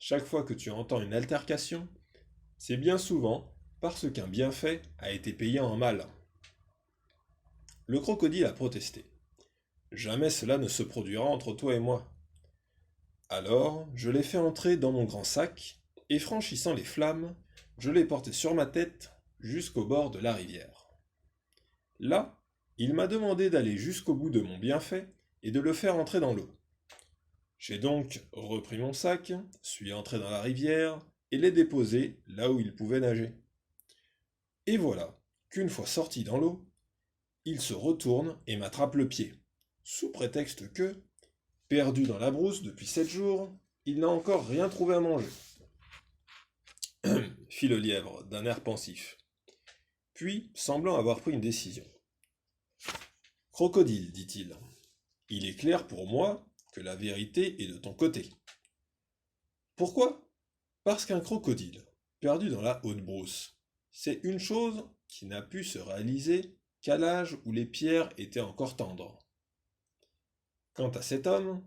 chaque fois que tu entends une altercation, c'est bien souvent parce qu'un bienfait a été payé en mal. Le crocodile a protesté. Jamais cela ne se produira entre toi et moi. Alors, je l'ai fait entrer dans mon grand sac, et franchissant les flammes, je l'ai porté sur ma tête jusqu'au bord de la rivière. Là, il m'a demandé d'aller jusqu'au bout de mon bienfait et de le faire entrer dans l'eau. J'ai donc repris mon sac, suis entré dans la rivière et l'ai déposé là où il pouvait nager. Et voilà qu'une fois sorti dans l'eau, il se retourne et m'attrape le pied, sous prétexte que, perdu dans la brousse depuis 7 jours, il n'a encore rien trouvé à manger. Fit le lièvre d'un air pensif, puis semblant avoir pris une décision. Crocodile, dit-il, il est clair pour moi que la vérité est de ton côté. Pourquoi? Parce qu'un crocodile, perdu dans la haute brousse, c'est une chose qui n'a pu se réaliser qu'à l'âge où les pierres étaient encore tendres. Quant à cet homme,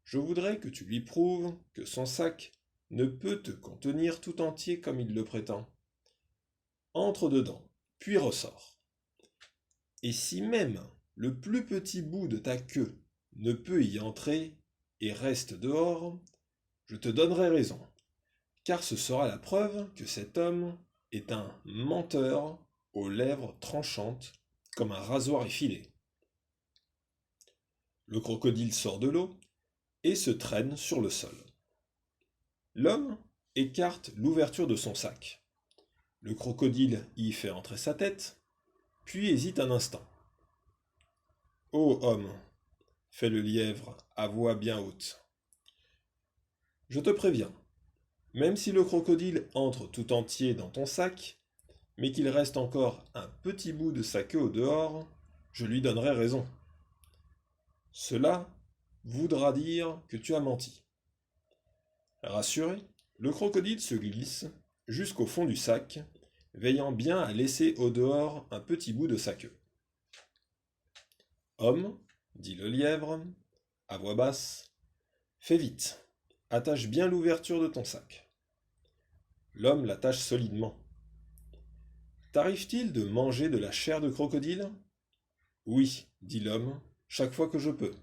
je voudrais que tu lui prouves que son sac ne peut te contenir tout entier comme il le prétend. Entre dedans, puis ressort. Et si même le plus petit bout de ta queue ne peut y entrer et reste dehors, je te donnerai raison, car ce sera la preuve que cet homme est un menteur aux lèvres tranchantes comme un rasoir effilé. Le crocodile sort de l'eau et se traîne sur le sol. L'homme écarte l'ouverture de son sac. Le crocodile y fait entrer sa tête, puis hésite un instant. Ô homme, fait le lièvre à voix bien haute, je te préviens, même si le crocodile entre tout entier dans ton sac, mais qu'il reste encore un petit bout de sa queue au dehors, je lui donnerai raison. Cela voudra dire que tu as menti. Rassuré, le crocodile se glisse jusqu'au fond du sac, veillant bien à laisser au dehors un petit bout de sa queue. Homme, dit le lièvre, à voix basse, fais vite, attache bien l'ouverture de ton sac. L'homme l'attache solidement. T'arrive-t-il de manger de la chair de crocodile? Oui, dit l'homme, chaque fois que je peux.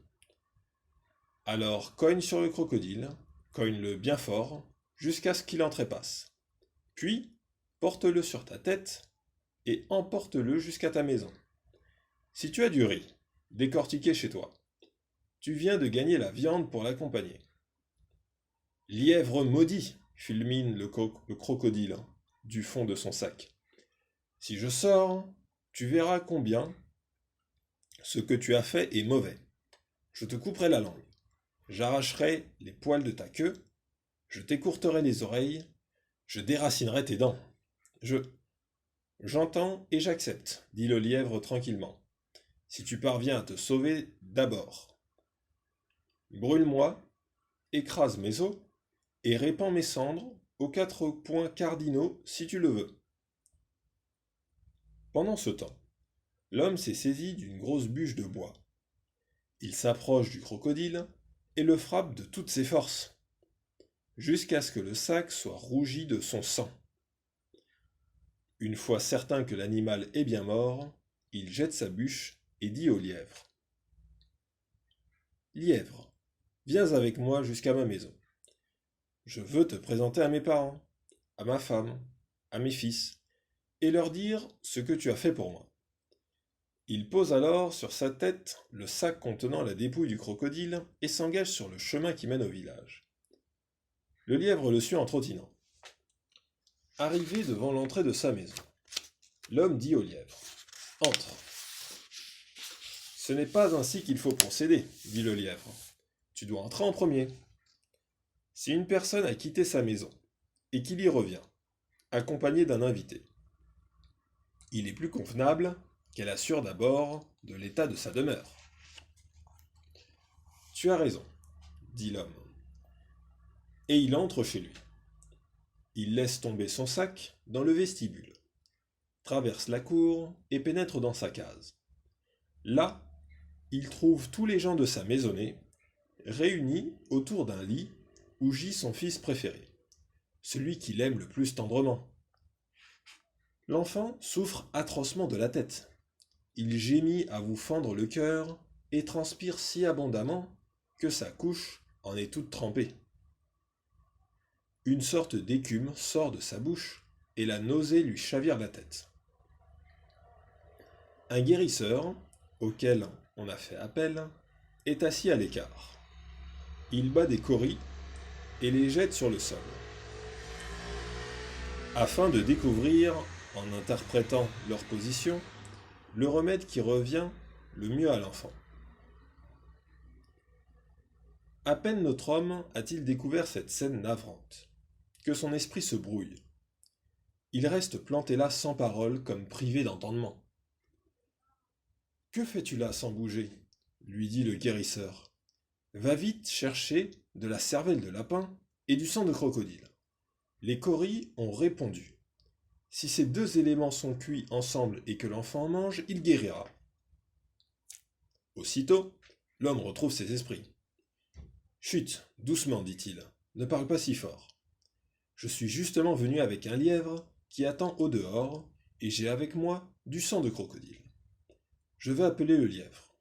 Alors cogne sur le crocodile, cogne-le bien fort, jusqu'à ce qu'il en trépasse. Puis, porte-le sur ta tête et emporte-le jusqu'à ta maison. Si tu as du riz, décortiqué chez toi, tu viens de gagner la viande pour l'accompagner. Lièvre maudit, fulmine le crocodile du fond de son sac. Si je sors, tu verras combien ce que tu as fait est mauvais. Je te couperai la langue, j'arracherai les poils de ta queue, je t'écourterai les oreilles, je déracinerai tes dents. J'entends et j'accepte, dit le lièvre tranquillement, si tu parviens à te sauver d'abord. Brûle-moi, écrase mes os, et répands mes cendres aux 4 points cardinaux si tu le veux. Pendant ce temps, l'homme s'est saisi d'une grosse bûche de bois. Il s'approche du crocodile et le frappe de toutes ses forces, jusqu'à ce que le sac soit rougi de son sang. Une fois certain que l'animal est bien mort, il jette sa bûche et dit au lièvre. Lièvre, viens avec moi jusqu'à ma maison. Je veux te présenter à mes parents, à ma femme, à mes fils, et leur dire ce que tu as fait pour moi. Il pose alors sur sa tête le sac contenant la dépouille du crocodile et s'engage sur le chemin qui mène au village. Le lièvre le suit en trottinant. Arrivé devant l'entrée de sa maison, l'homme dit au lièvre. Entre. Ce n'est pas ainsi qu'il faut procéder, dit le lièvre. Tu dois entrer en premier. Si une personne a quitté sa maison et qu'il y revient, accompagnée d'un invité, il est plus convenable qu'elle assure d'abord de l'état de sa demeure. Tu as raison, dit l'homme. Et il entre chez lui. Il laisse tomber son sac dans le vestibule, traverse la cour et pénètre dans sa case. Là, il trouve tous les gens de sa maisonnée réunis autour d'un lit où gît son fils préféré. celui qui l'aime le plus tendrement. L'enfant souffre atrocement de la tête. Il gémit à vous fendre le cœur et transpire si abondamment que sa couche en est toute trempée. Une sorte d'écume sort de sa bouche et la nausée lui chavire la tête. Un guérisseur, auquel on a fait appel, est assis à l'écart. Il bat des cauris et les jette sur le sol, afin de découvrir, en interprétant leur position, le remède qui revient le mieux à l'enfant. À peine notre homme a-t-il découvert cette scène navrante, que son esprit se brouille. Il reste planté là sans parole, comme privé d'entendement. « Que fais-tu là sans bouger ?» lui dit le guérisseur. « Va vite chercher de la cervelle de lapin et du sang de crocodile. Les cauris ont répondu. Si ces deux éléments sont cuits ensemble et que l'enfant en mange, il guérira. » Aussitôt, l'homme retrouve ses esprits. « Chut, doucement, dit-il, ne parle pas si fort. Je suis justement venu avec un lièvre qui attend au dehors, et j'ai avec moi du sang de crocodile. Je vais appeler le lièvre.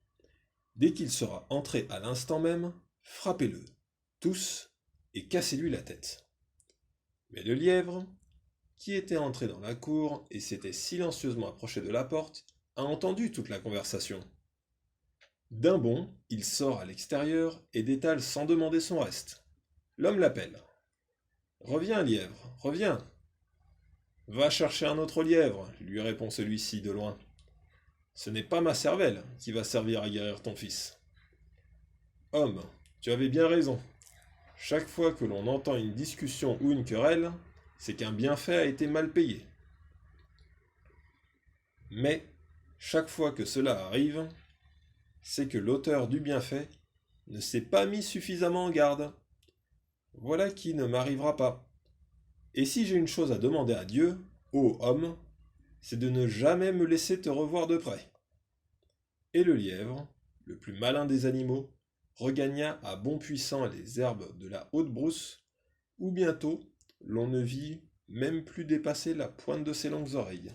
Dès qu'il sera entré à l'instant même, frappez-le, tous, et cassez-lui la tête. » Mais le lièvre, qui était entré dans la cour et s'était silencieusement approché de la porte, a entendu toute la conversation. D'un bond, il sort à l'extérieur et détale sans demander son reste. L'homme l'appelle. « Reviens, lièvre, reviens !»« Va chercher un autre lièvre, » lui répond celui-ci de loin. « Ce n'est pas ma cervelle qui va servir à guérir ton fils. »« Homme, tu avais bien raison. Chaque fois que l'on entend une discussion ou une querelle, c'est qu'un bienfait a été mal payé. Mais, chaque fois que cela arrive, c'est que l'auteur du bienfait ne s'est pas mis suffisamment en garde. Voilà qui ne m'arrivera pas. Et si j'ai une chose à demander à Dieu, ô homme, c'est de ne jamais me laisser te revoir de près. » Et le lièvre, le plus malin des animaux, regagna à bon puissant les herbes de la haute brousse, où bientôt l'on ne vit même plus dépasser la pointe de ses longues oreilles.